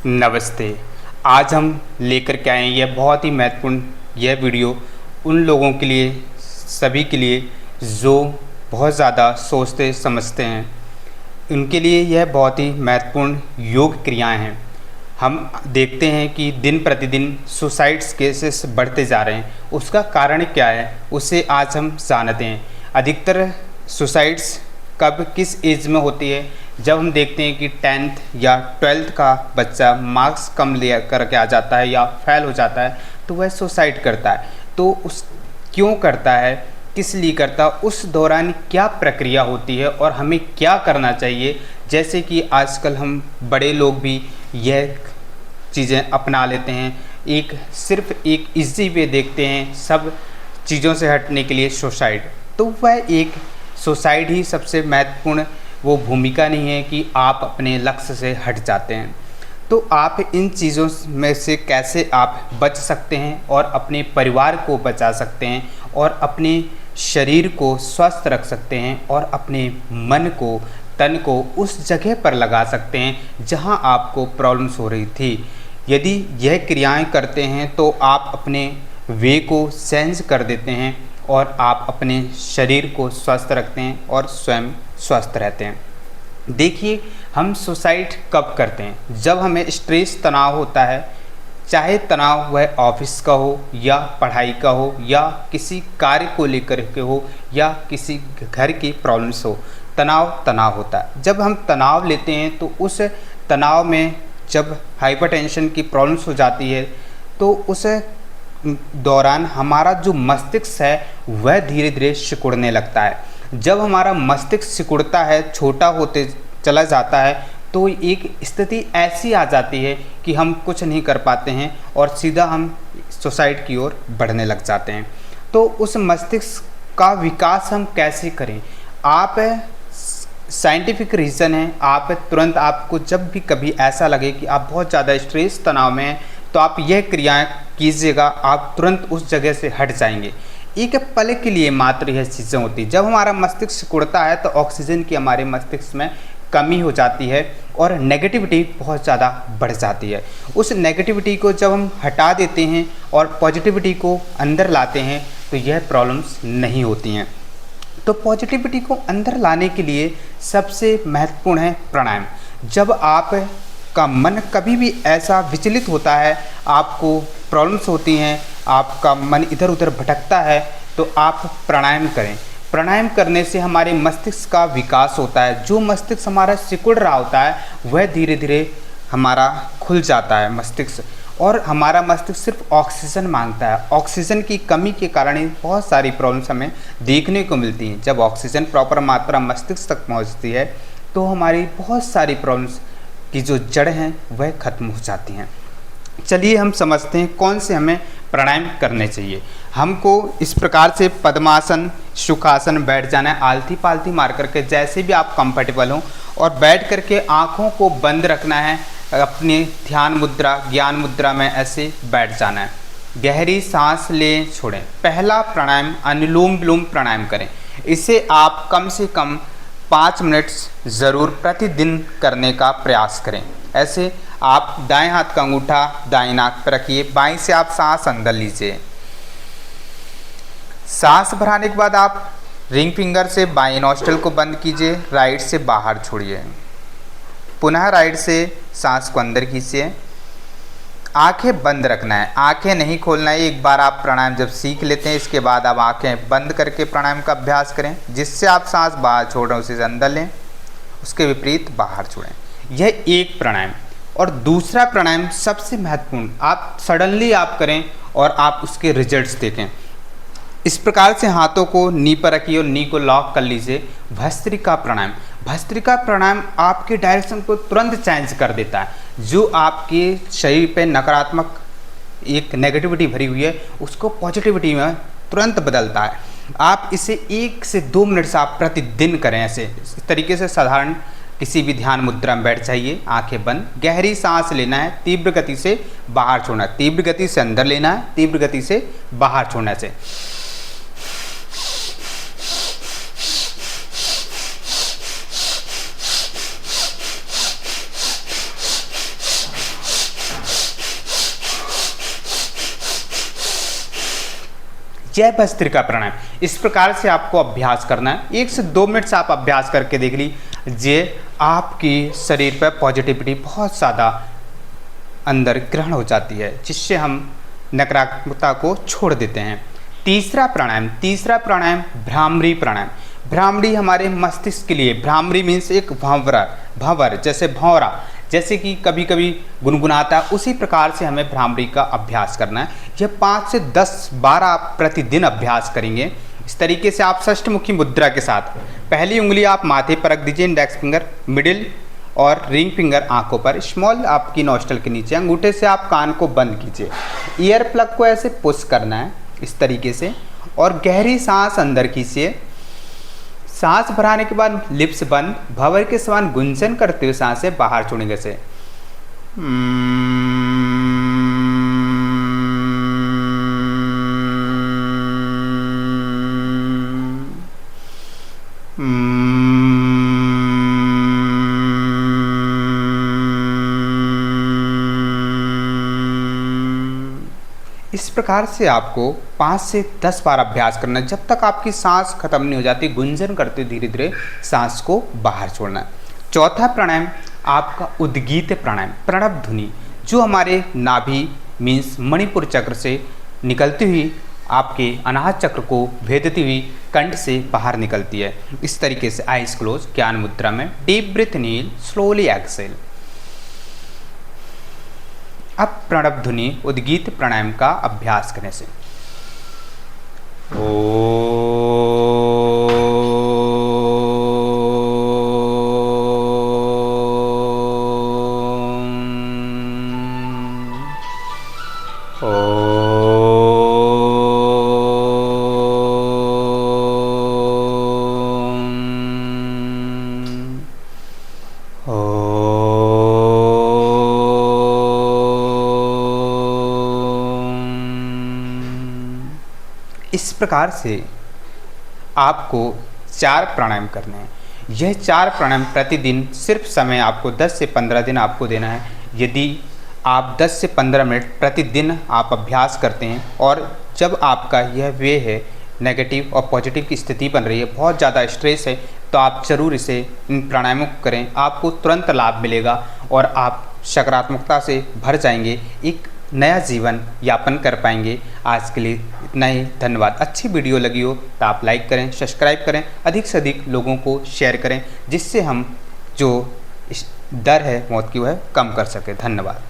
नमस्ते। आज हम लेकर के आए हैं यह बहुत ही महत्वपूर्ण यह वीडियो उन लोगों के लिए, सभी के लिए जो बहुत ज़्यादा सोचते समझते हैं। उनके लिए यह बहुत ही महत्वपूर्ण योग क्रियाएं हैं। हम देखते हैं कि दिन प्रतिदिन सुसाइड्स केसेस बढ़ते जा रहे हैं। उसका कारण क्या है, उसे आज हम जानते हैं। अधिकतर सुसाइड्स कब किस एज में होती है? जब हम देखते हैं कि 10th या 12th का बच्चा मार्क्स कम ले करके आ जाता है या फेल हो जाता है तो वह सुसाइड करता है। तो उस क्यों करता है, किस लिए करता है, उस दौरान क्या प्रक्रिया होती है और हमें क्या करना चाहिए। जैसे कि आजकल हम बड़े लोग भी यह चीज़ें अपना लेते हैं, सिर्फ एक इजी वे देखते हैं सब चीज़ों से हटने के लिए सुसाइड। तो वह एक सुसाइड ही सबसे महत्वपूर्ण वो भूमिका नहीं है कि आप अपने लक्ष्य से हट जाते हैं। तो आप इन चीज़ों में से कैसे आप बच सकते हैं और अपने परिवार को बचा सकते हैं और अपने शरीर को स्वस्थ रख सकते हैं और अपने मन को, तन को उस जगह पर लगा सकते हैं जहां आपको प्रॉब्लम्स हो रही थी। यदि यह क्रियाएं करते हैं तो आप अपने वे को चेंज कर देते हैं और आप अपने शरीर को स्वस्थ रखते हैं और स्वयं स्वस्थ रहते हैं। देखिए, हम सुसाइड कब करते हैं? जब हमें स्ट्रेस, तनाव होता है, चाहे तनाव वह ऑफिस का हो या पढ़ाई का हो या किसी कार्य को लेकर के हो या किसी घर की प्रॉब्लम्स हो। तनाव होता है। जब हम तनाव लेते हैं तो उस तनाव में जब हाइपरटेंशन की प्रॉब्लम्स हो जाती है तो उस दौरान हमारा जो मस्तिष्क है वह धीरे धीरे सिकुड़ने लगता है। जब हमारा मस्तिष्क सिकुड़ता है, छोटा होते चला जाता है, तो एक स्थिति ऐसी आ जाती है कि हम कुछ नहीं कर पाते हैं और सीधा हम सुसाइड की ओर बढ़ने लग जाते हैं। तो उस मस्तिष्क का विकास हम कैसे करें? आप साइंटिफिक रीज़न है, आप तुरंत, आपको जब भी कभी ऐसा लगे कि आप बहुत ज़्यादा स्ट्रेस, तनाव में हैं तो आप यह क्रियाएं कीजिएगा, आप तुरंत उस जगह से हट जाएंगे। एक पल के लिए मात्र यह चीज़ें होती। जब हमारा मस्तिष्क सिकुड़ता है तो ऑक्सीजन की हमारे मस्तिष्क में कमी हो जाती है और नेगेटिविटी बहुत ज़्यादा बढ़ जाती है। उस नेगेटिविटी को जब हम हटा देते हैं और पॉजिटिविटी को अंदर लाते हैं तो यह प्रॉब्लम्स नहीं होती हैं। तो पॉजिटिविटी को अंदर लाने के लिए सबसे महत्वपूर्ण है प्राणायाम। जब आप का मन कभी भी ऐसा विचलित होता है, आपको प्रॉब्लम्स होती हैं, आपका मन इधर उधर भटकता है, तो आप प्राणायाम करें। प्राणायाम करने से हमारे मस्तिष्क का विकास होता है। जो मस्तिष्क हमारा सिकुड़ रहा होता है वह धीरे धीरे हमारा खुल जाता है मस्तिष्क, और हमारा मस्तिष्क सिर्फ ऑक्सीजन मांगता है। ऑक्सीजन की कमी के कारण ही बहुत सारी प्रॉब्लम्स हमें देखने को मिलती हैं। जब ऑक्सीजन प्रॉपर मात्रा मस्तिष्क तक पहुंचती है तो हमारी बहुत सारी प्रॉब्लम्स की जो जड़ हैं वह खत्म हो जाती हैं। चलिए हम समझते हैं कौन से हमें प्राणायाम करने चाहिए। हमको इस प्रकार से पद्मासन, सुखासन बैठ जाना है, आलती पालती मार करके, जैसे भी आप कंफर्टेबल हो, और बैठ करके आँखों को बंद रखना है। अपनी ध्यान मुद्रा, ज्ञान मुद्रा में ऐसे बैठ जाना है। गहरी सांस लें, छोड़ें। पहला प्राणायाम अनुलोम विलोम प्राणायाम करें। इसे आप कम से कम 5 मिनट ज़रूर प्रतिदिन करने का प्रयास करें। ऐसे आप दाएं हाथ का अंगूठा दाएं नाक पर रखिए, बाएं से आप सांस अंदर लीजिए। सांस भराने के बाद आप रिंग फिंगर से बाएं नॉस्ट्रिल को बंद कीजिए, राइट से बाहर छोड़िए। पुनः राइट से सांस को अंदर खींचिए। आंखें बंद रखना है, आंखें नहीं खोलना है। एक बार आप प्राणायाम जब सीख लेते हैं इसके बाद आप आंखें बंद करके प्राणायाम का अभ्यास करें। जिससे आप सांस बाहर छोड़ रहे हैं उसे अंदर लें, उसके विपरीत बाहर छोड़ें। यह एक प्राणायाम। और दूसरा प्राणायाम सबसे महत्वपूर्ण, आप सडनली आप करें और आप उसके रिजल्ट्स देखें। इस प्रकार से हाथों को नी पर रखिए और नी को लॉक कर लीजिए। भस्त्रिका प्राणायाम। भस्त्रिका प्राणायाम आपके डायरेक्शन को तुरंत चेंज कर देता है। जो आपके शरीर पे नकारात्मक एक नेगेटिविटी भरी हुई है उसको पॉजिटिविटी में तुरंत बदलता है। आप इसे 1 से 2 मिनट से आप प्रतिदिन करें। ऐसे इस तरीके से साधारण किसी भी ध्यान मुद्रा में बैठ जाइए, आंखें बंद, गहरी सांस लेना है, तीव्र गति से बाहर छोड़ना है, तीव्र गति से अंदर लेना है, तीव्र गति से बाहर छोड़ने से। यह भस्त्रिका प्राणायाम। इस प्रकार से आपको अभ्यास करना है। 1 से 2 मिनट से आप अभ्यास करके देख लीजिए, आपकी शरीर पर पॉजिटिविटी बहुत ज़्यादा अंदर ग्रहण हो जाती है, जिससे हम नकारात्मकता को छोड़ देते हैं। तीसरा प्राणायाम भ्रामरी प्राणायाम। भ्रामरी हमारे मस्तिष्क के लिए, भ्रामरी मीन्स एक भंवर, जैसे भंवरा, जैसे कि कभी कभी गुनगुनाता है, उसी प्रकार से हमें भ्रामरी का अभ्यास करना है। यह 5 से 10-12 आप प्रतिदिन अभ्यास करेंगे। इस तरीके से आप षष्ठमुखी मुद्रा के साथ पहली उंगली आप माथे पर रख दीजिए, इंडेक्स फिंगर, मिडिल और रिंग फिंगर आंखों पर, स्मॉल आपकी नोस्ट्रल के नीचे। अंगूठे से आप कान को बंद कीजिए। ईयर प्लग को ऐसे पुश करना है इस तरीके से, और गहरी सांस अंदर खींचिए। सांस भराने के बाद लिप्स बंद, भंवर के समान गुंजन करते हुए सांसें बाहर छोड़ेंगे से। इस प्रकार से आपको 5 से 10 बार अभ्यास करना है, जब तक आपकी सांस खत्म नहीं हो जाती। गुंजन करते हुए धीरे धीरे सांस को बाहर छोड़ना है। चौथा प्राणायाम आपका उद्गीत प्राणायाम, प्रणव ध्वनि, जो हमारे नाभि मीन्स मणिपुर चक्र से निकलती हुई आपके अनाहत चक्र को भेदती हुई कंठ से बाहर निकलती है। इस तरीके से आइज क्लोज, ज्ञान मुद्रा में, डीप ब्रीथ इन, स्लोली एक्सेल। अब प्रणव ध्वनि उद्गीत प्राणायाम का अभ्यास करने से इस प्रकार से आपको 4 प्राणायाम करने हैं। यह 4 प्राणायाम प्रतिदिन, सिर्फ समय आपको 10 से 15 दिन आपको देना है। यदि आप 10 से 15 मिनट प्रतिदिन आप अभ्यास करते हैं, और जब आपका यह वे है नेगेटिव और पॉजिटिव की स्थिति बन रही है, बहुत ज़्यादा स्ट्रेस है, तो आप ज़रूर इसे, इन प्राणायामों को करें। आपको तुरंत लाभ मिलेगा और आप सकारात्मकता से भर जाएंगे, एक नया जीवन यापन कर पाएंगे। आज के लिए इतना ही, धन्यवाद। अच्छी वीडियो लगी हो तो आप लाइक करें, सब्सक्राइब करें, अधिक से अधिक लोगों को शेयर करें, जिससे हम जो डर है मौत की, वह कम कर सकें। धन्यवाद।